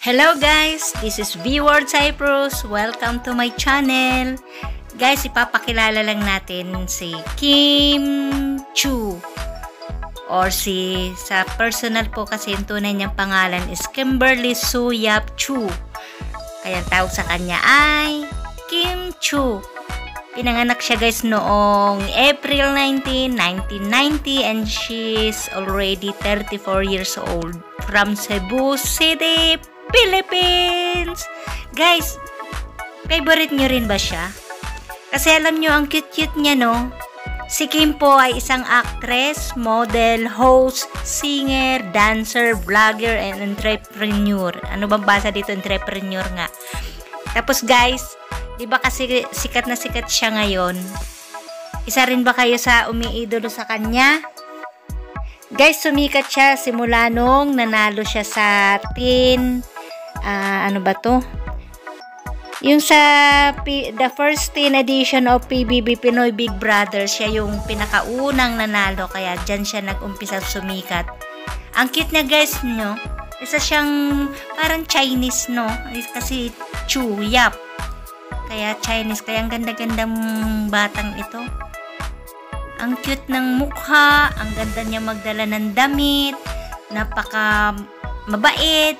Hello guys, this is V-Word Cyprus. Welcome to my channel. Guys, ipapakilala lang natin si Kim Chu. Or sa personal po kasi yung tunay niyang pangalan is Kimberly Soo Yap Chu. Kaya tawag sa kanya ay Kim Chu. Pinanganak siya guys noong April 19, 1990 and she's already 34 years old from Cebu City, Philippines. Guys, favorite nyo rin ba siya? Kasi alam nyo, ang cute-cute niya, no? Si Kim po ay isang actress, model, host, singer, dancer, vlogger, and entrepreneur. Ano bang basa dito? Entrepreneur nga. Tapos guys, di ba kasi sikat na sikat siya ngayon? Isa rin ba kayo sa umiidolo sa kanya? Guys, sumikat siya simula nung nanalo siya sa ano ba to? Yung sa the first teen edition of PBB Pinoy Big Brother, siya yung pinakaunang nanalo, kaya dyan siya nag-umpisa sumikat. Ang cute niya guys, no? Isa siyang parang Chinese, no? Kasi Chu Yap. Kaya Chinese, kaya ang ganda-gandang batang ito. Ang cute ng mukha, ang ganda niya magdala ng damit, napaka mabait.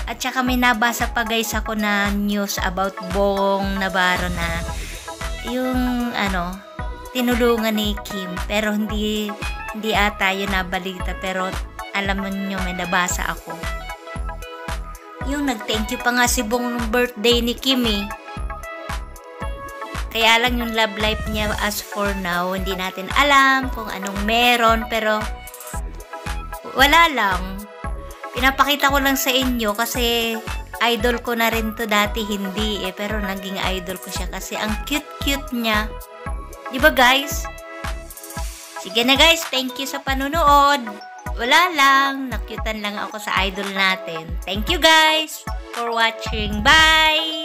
At saka may nabasa pa guys ako na news about Bong Navarro na yung tinulungan ni Kim, pero hindi ata yun nabalita, pero alam niyo may nabasa ako. Yung nag-thank you pa nga si Bong ng birthday ni Kim eh. Kaya lang yung love life niya as for now, hindi natin alam kung anong meron, pero wala lang. Pinapakita ko lang sa inyo kasi idol ko na rin to dati, hindi eh, pero naging idol ko siya kasi ang cute-cute niya. Di ba guys? Sige na guys, thank you sa panunood. Wala lang, nakyutan lang ako sa idol natin. Thank you guys for watching. Bye!